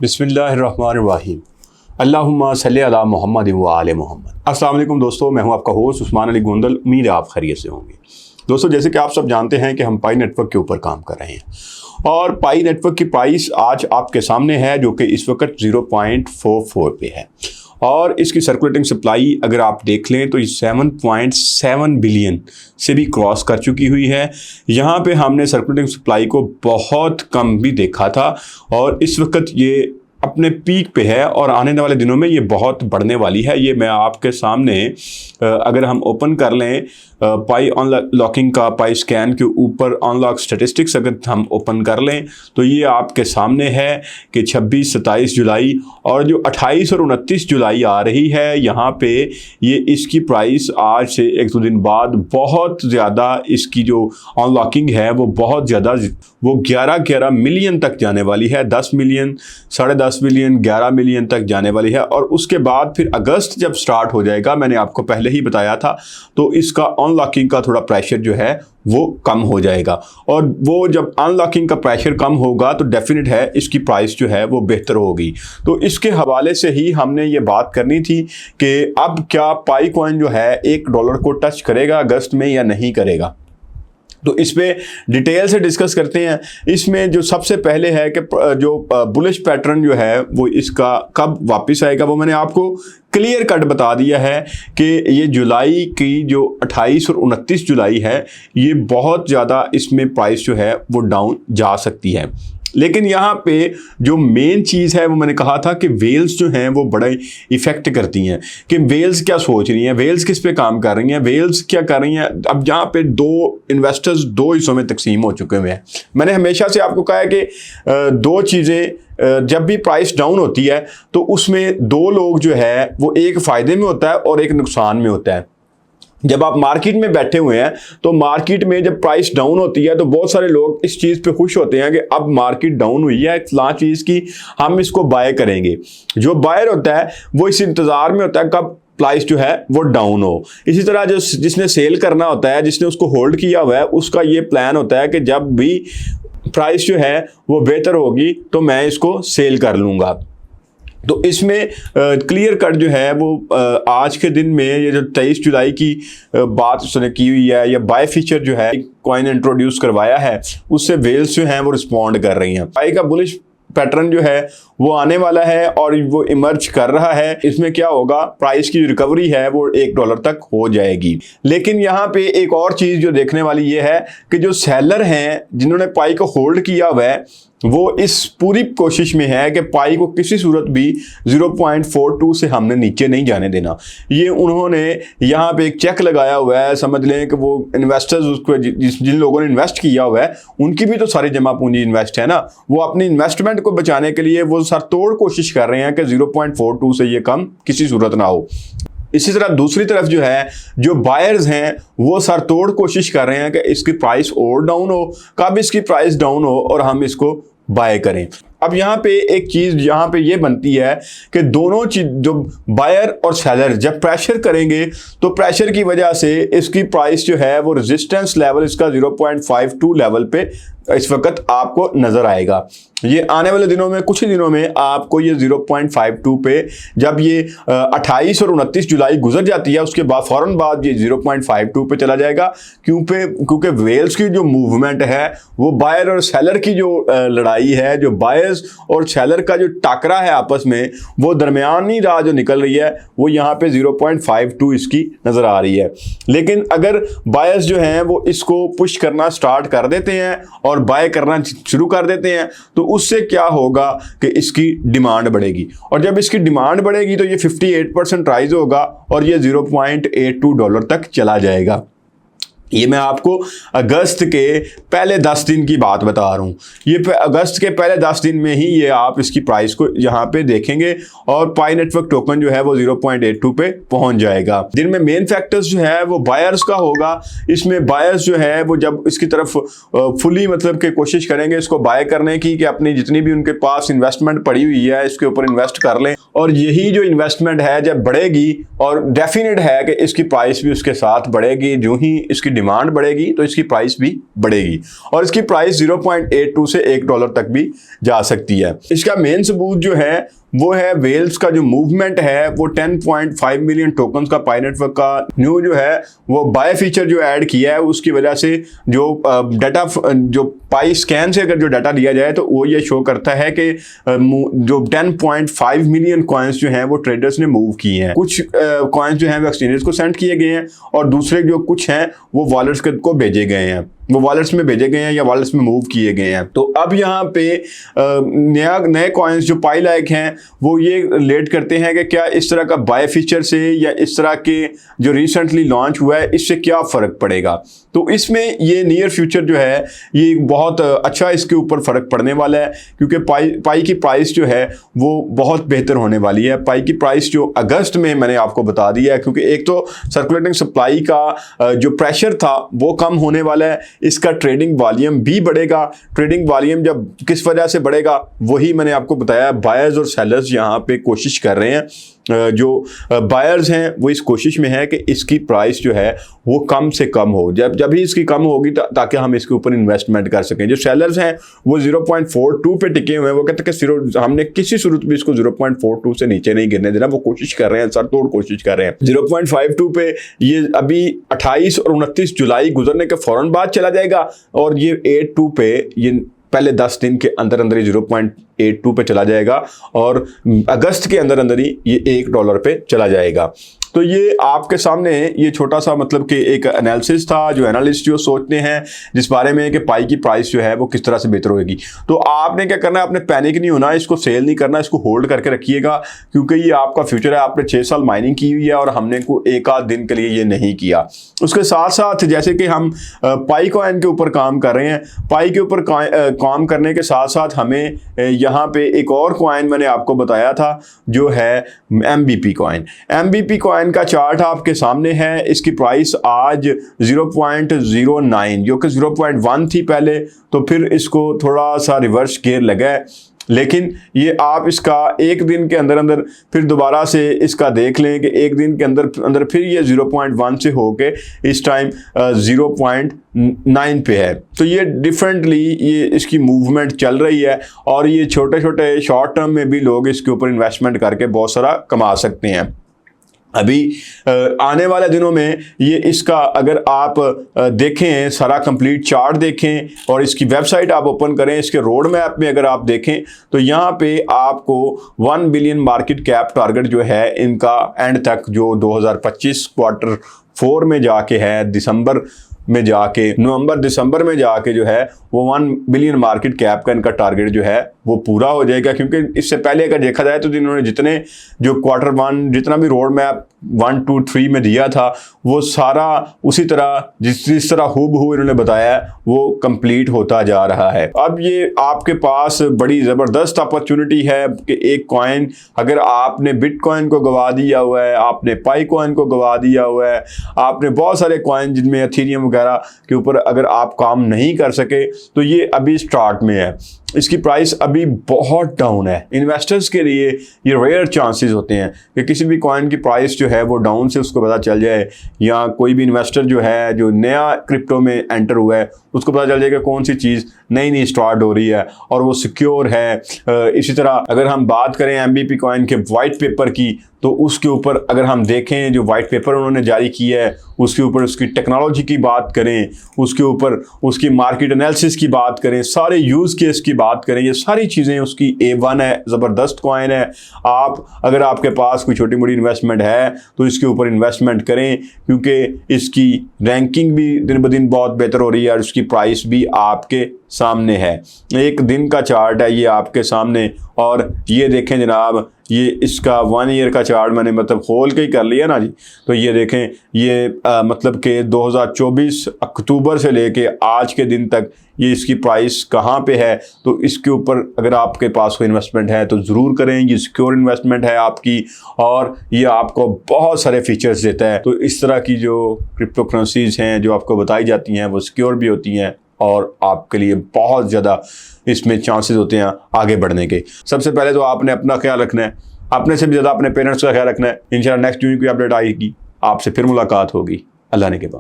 बिस्मिल्लाहिर्रहमानिर्रहीम। अल्लाहुम्मा सल्ली अला मुहम्मद व आले मुहम्मद। अस्सलाम वालेकुम दोस्तों, मैं हूं आपका होस्ट उस्मान अली गोंदल। उम्मीद है आप खैरियत से होंगे। दोस्तों, जैसे कि आप सब जानते हैं कि हम पाई नेटवर्क के ऊपर काम कर रहे हैं और पाई नेटवर्क की प्राइस आज आपके सामने है जो कि इस वक्त 0.44 पे है और इसकी सर्कुलेटिंग सप्लाई अगर आप देख लें तो ये 7.7 बिलियन से भी क्रॉस कर चुकी हुई है। यहाँ पे हमने सर्कुलेटिंग सप्लाई को बहुत कम भी देखा था और इस वक्त ये अपने पीक पे है और आने वाले दिनों में ये बहुत बढ़ने वाली है। ये मैं आपके सामने अगर हम ओपन कर लें पाई अनलॉकिंग का पाई स्कैन के ऊपर अनलॉक स्टैटिस्टिक्स अगर हम ओपन कर लें तो ये आपके सामने है कि 26, 27 जुलाई और जो 28 और 29 जुलाई आ रही है, यहाँ पे ये इसकी प्राइस आज से एक दो दिन बाद बहुत ज़्यादा इसकी जो अनलॉकिंग है वो बहुत ज़्यादा, वो 11 मिलियन तक जाने वाली है। 10 मिलियन, 10.5 मिलियन, 11 मिलियन तक जाने वाली है और उसके बाद फिर अगस्त जब स्टार्ट हो जाएगा, मैंने आपको पहले ही बताया था, तो इसका अनलॉकिंग का थोड़ा प्रेशर जो है वो कम हो जाएगा और वो जब अनलॉकिंग का प्रेशर कम होगा तो डेफिनेट है इसकी प्राइस जो है वो बेहतर होगी। तो इसके हवाले से ही हमने ये बात करनी थी कि अब क्या पाई कॉइन जो है $1 को टच करेगा अगस्त में या नहीं करेगा। तो इस पे डिटेल से डिस्कस करते हैं। इसमें जो सबसे पहले है कि जो बुलिश पैटर्न जो है वो इसका कब वापस आएगा वो मैंने आपको क्लियर कट बता दिया है कि ये जुलाई की जो 28 और 29 जुलाई है ये बहुत ज़्यादा इसमें प्राइस जो है वो डाउन जा सकती है। लेकिन यहाँ पे जो मेन चीज़ है वो मैंने कहा था कि वेल्स जो हैं वो बड़ा इफ़ेक्ट करती हैं कि वेल्स क्या सोच रही हैं, वेल्स किस पे काम कर रही हैं, वेल्स क्या कर रही हैं। अब यहाँ पे दो इन्वेस्टर्स दो हिस्सों में तकसीम हो चुके हुए हैं। मैंने हमेशा से आपको कहा है कि दो चीज़ें जब भी प्राइस डाउन होती है तो उसमें दो लोग जो है वो एक फ़ायदे में होता है और एक नुकसान में होता है। जब आप मार्केट में बैठे हुए हैं तो मार्केट में जब प्राइस डाउन होती है तो बहुत सारे लोग इस चीज़ पे खुश होते हैं कि अब मार्केट डाउन हुई है फलां चीज़ की, हम इसको बाय करेंगे। जो बायर होता है वो इस इंतज़ार में होता है कब प्राइस जो है वो डाउन हो। इसी तरह जो जिसने सेल करना होता है, जिसने उसको होल्ड किया हुआ है, उसका ये प्लान होता है कि जब भी प्राइस जो है वो बेहतर होगी तो मैं इसको सेल कर लूँगा। तो इसमें क्लियर कट जो है वो आज के दिन में ये जो 23 जुलाई की बात उसने की हुई है या बाय फीचर जो है कॉइन इंट्रोड्यूस करवाया है उससे वेल्स जो हैं वो रिस्पॉन्ड कर रही हैं। पाई का बुलिश पैटर्न जो है वो आने वाला है और वो इमर्ज कर रहा है। इसमें क्या होगा, प्राइस की रिकवरी है वो $1 तक हो जाएगी। लेकिन यहाँ पे एक और चीज़ जो देखने वाली ये है कि जो सेलर हैं जिन्होंने पाई को होल्ड किया हुआ है वो इस पूरी कोशिश में है कि पाई को किसी सूरत भी 0.42 से हमने नीचे नहीं जाने देना। ये उन्होंने यहाँ पे एक चेक लगाया हुआ है। समझ लें कि वो इन्वेस्टर्स उसको जिन लोगों ने इन्वेस्ट किया हुआ है उनकी भी तो सारी जमा पूंजी इन्वेस्ट है ना, वो अपनी इन्वेस्टमेंट को बचाने के लिए वो सरतोड़ कोशिश कर रहे हैं कि 0.42 से ये कम किसी सूरत ना हो। इसी तरह दूसरी तरफ जो है जो बायर्स हैं वो सरतोड़ कोशिश कर रहे हैं कि इसकी प्राइस और डाउन हो, कब इसकी प्राइस डाउन हो और हम इसको बाय करें। अब यहाँ पे एक चीज़ यहाँ पे ये बनती है कि दोनों चीज जो बायर और सेलर जब प्रेशर करेंगे तो प्रेशर की वजह से इसकी प्राइस जो है वो रेजिस्टेंस लेवल इसका 0.52 लेवल पे इस वक्त आपको नज़र आएगा। ये आने वाले दिनों में कुछ ही दिनों में आपको ये 0.52 पे जब ये 28 और 29 जुलाई गुजर जाती है उसके बाद फ़ौरन बाद ये 0.52 पे चला जाएगा। क्योंकि वेल्स की जो मूवमेंट है वो बायर और सेलर की जो लड़ाई है, जो बायर्स और सेलर का जो टाकरा है आपस में, वो दरमियानी राह जो निकल रही है वो यहाँ पे 0.52 इसकी नज़र आ रही है। लेकिन अगर बायर्स जो हैं वो इसको पुश करना स्टार्ट कर देते हैं और बाय करना शुरू कर देते हैं तो उससे क्या होगा कि इसकी डिमांड बढ़ेगी और जब इसकी डिमांड बढ़ेगी तो ये 58% राइज होगा और ये $0.82 तक चला जाएगा। ये मैं आपको अगस्त के पहले 10 दिन की बात बता रहा हूँ। ये अगस्त के पहले 10 दिन में ही ये आप इसकी प्राइस को यहाँ पे देखेंगे और पाई नेटवर्क टोकन जो है वो 0.82 पे पहुँच जाएगा। जिनमें मेन फैक्टर्स जो है वो बायर्स का होगा। इसमें बायर्स जो है वो जब इसकी तरफ फुली मतलब कि कोशिश करेंगे इसको बाय करने की कि अपनी जितनी भी उनके पास इन्वेस्टमेंट पड़ी हुई है इसके ऊपर इन्वेस्ट कर लें और यही जो इन्वेस्टमेंट है जब बढ़ेगी, और डेफिनेट है कि इसकी प्राइस भी उसके साथ बढ़ेगी, जो ही इसकी डिमांड बढ़ेगी तो इसकी प्राइस भी बढ़ेगी, और इसकी प्राइस 0.82 से $1 तक भी जा सकती है। इसका मेन सबूत जो है वो है वेल्स का जो मूवमेंट है, वो 10.5 मिलियन टोकन्स का पाई नेटवर्क का न्यू जो है वो बाय फीचर जो ऐड किया है, उसकी वजह से जो डाटा जो पाई स्कैन से अगर जो डाटा लिया जाए तो वो ये शो करता है कि जो 10.5 मिलियन कॉइन्स जो हैं वो ट्रेडर्स ने मूव किए हैं। कुछ कॉइन्स जो हैं वो एक्सचेंजेस को सेंड किए गए हैं, और दूसरे जो कुछ हैं वो वॉलेट्स को भेजे गए हैं, वो वॉलेट्स में भेजे गए हैं या वॉलेट्स में मूव किए गए हैं। तो अब यहाँ पे नए कॉइन्स जो पाई लाइक हैं वो ये रिलेट करते हैं कि क्या इस तरह का बाय फीचर से या इस तरह के जो रिसेंटली लॉन्च हुआ है इससे क्या फ़र्क पड़ेगा। तो इसमें ये नियर फ्यूचर जो है ये बहुत अच्छा इसके ऊपर फ़र्क पड़ने वाला है, क्योंकि पाई की प्राइस जो है वो बहुत बेहतर होने वाली है। पाई की प्राइस जो अगस्त में मैंने आपको बता दिया है, क्योंकि एक तो सर्कुलेटिंग सप्लाई का जो प्रेशर था वो कम होने वाला है, इसका ट्रेडिंग वॉल्यूम भी बढ़ेगा। ट्रेडिंग वॉल्यूम जब किस वजह से बढ़ेगा वही मैंने आपको बताया, बायर्स और सेलर्स यहाँ पे कोशिश कर रहे हैं। जो बायर्स हैं वो इस कोशिश में है कि इसकी प्राइस जो है वो कम से कम हो, जब ही इसकी कम होगी ताकि हम इसके ऊपर इन्वेस्टमेंट कर सकें। जो सेलर्स हैं वो 0.42 पे टिके हुए हैं, वो कहते हैं कि हमने किसी सूरत भी इसको 0.42 से नीचे नहीं गिरने देना। वो कोशिश कर रहे हैं, सरतोड़ कोशिश कर रहे हैं। 0.52 पे ये अभी 28 और 29 जुलाई गुजरने के फौरन बाद चला जाएगा, और ये 82 पे ये पहले 10 दिन के अंदर अंदर ही 0.82 पे चला जाएगा, और अगस्त के अंदर अंदर ही ये $1 पे चला जाएगा। तो ये आपके सामने ये छोटा सा मतलब कि एक एनालिसिस था जो एनालिस्ट जो सोचते हैं जिस बारे में कि पाई की प्राइस जो है वो किस तरह से बेहतर होगी। तो आपने क्या करना है, आपने पैनिक नहीं होना, इसको सेल नहीं करना, इसको होल्ड करके रखिएगा, क्योंकि ये आपका फ्यूचर है। आपने 6 साल माइनिंग की हुई है और हमने को एक आध दिन के लिए ये नहीं किया। उसके साथ साथ जैसे कि हम पाई कॉइन के ऊपर काम कर रहे हैं, पाई के ऊपर काम करने के साथ साथ हमें यहाँ पे एक और कॉइन मैंने आपको बताया था जो है MBP कॉइन। MBP कॉइन का चार्ट आपके सामने है। इसकी प्राइस आज 0.09 जो कि 0.1 थी पहले, तो फिर इसको थोड़ा सा रिवर्स गियर लगा है, लेकिन ये आप इसका एक दिन के अंदर अंदर फिर दोबारा से इसका देख लें कि एक दिन के अंदर अंदर फिर ये 0.1 से होके इस टाइम 0.9 पे है। तो ये डिफरेंटली ये इसकी मूवमेंट चल रही है, और ये छोटे छोटे शॉर्ट टर्म में भी लोग इसके ऊपर इन्वेस्टमेंट करके बहुत सारा कमा सकते हैं। अभी आने वाले दिनों में ये इसका अगर आप देखें, सारा कंप्लीट चार्ट देखें और इसकी वेबसाइट आप ओपन करें, इसके रोड मैप में अगर आप देखें तो यहाँ पे आपको 1 बिलियन मार्केट कैप टारगेट जो है इनका एंड तक जो 2025 क्वार्टर 4 में जाके है, दिसंबर में जाके, नवंबर दिसंबर में जाके जो है वो 1 बिलियन मार्केट कैप का इनका टारगेट जो है वो पूरा हो जाएगा। क्योंकि इससे पहले अगर देखा जाए तो इन्होंने जितने जो क्वार्टर 1 जितना भी रोड मैप 1, 2, 3 में दिया था वो सारा उसी तरह जिस तरह हूबहू इन्होंने बताया वो कंप्लीट होता जा रहा है। अब ये आपके पास बड़ी ज़बरदस्त अपॉर्चुनिटी है कि एक कॉइन, अगर आपने बिटकॉइन को गवा दिया हुआ है, आपने पाई कॉइन को गवा दिया हुआ है, आपने बहुत सारे कॉइन जिनमें एथेरियम वगैरह के ऊपर अगर आप काम नहीं कर सके, तो ये अभी स्टार्ट में है। इसकी प्राइस अभी बहुत डाउन है। इन्वेस्टर्स के लिए ये रेयर चांसेस होते हैं कि किसी भी कॉइन की प्राइस जो है वो डाउन से उसको पता चल जाए, या कोई भी इन्वेस्टर जो है जो नया क्रिप्टो में एंटर हुआ है उसको पता चल जाएगा कौन सी चीज़ नई स्टार्ट हो रही है और वो सिक्योर है। इसी तरह अगर हम बात करें MBP कॉइन के वाइट पेपर की, तो उसके ऊपर अगर हम देखें जो वाइट पेपर उन्होंने जारी किया है उसके ऊपर उसकी टेक्नोलॉजी की बात करें, उसके ऊपर उसकी मार्केट एनालिसिस की बात करें, सारे यूज़ केस की बात करें, ये सारी चीज़ें उसकी A1 है, ज़बरदस्त कॉइन है। आप अगर आपके पास कोई छोटी मोटी इन्वेस्टमेंट है तो इसके ऊपर इन्वेस्टमेंट करें, क्योंकि इसकी रैंकिंग भी दिन ब दिन बहुत बेहतर हो रही है और उसकी प्राइस भी आपके सामने है। एक दिन का चार्ट है ये आपके सामने, और ये देखें जनाब, ये इसका 1 ईयर का चार्ट मैंने मतलब खोल के ही कर लिया ना जी। तो ये देखें, ये मतलब कि 2024 अक्टूबर से लेके आज के दिन तक ये इसकी प्राइस कहाँ पे है। तो इसके ऊपर अगर आपके पास कोई इन्वेस्टमेंट है तो ज़रूर करें, ये सिक्योर इन्वेस्टमेंट है आपकी, और ये आपको बहुत सारे फीचर्स देता है। तो इस तरह की जो क्रिप्टो करेंसीज हैं जो आपको बताई जाती हैं वो सिक्योर भी होती हैं, और आपके लिए बहुत ज़्यादा इसमें चांसेस होते हैं आगे बढ़ने के। सबसे पहले तो आपने अपना ख्याल रखना है, अपने से भी ज़्यादा अपने पेरेंट्स का ख्याल रखना है। इंशाल्लाह नेक्स्ट वीडियो की अपडेट आएगी, आपसे फिर मुलाकात होगी। अल्लाह ने के बाद।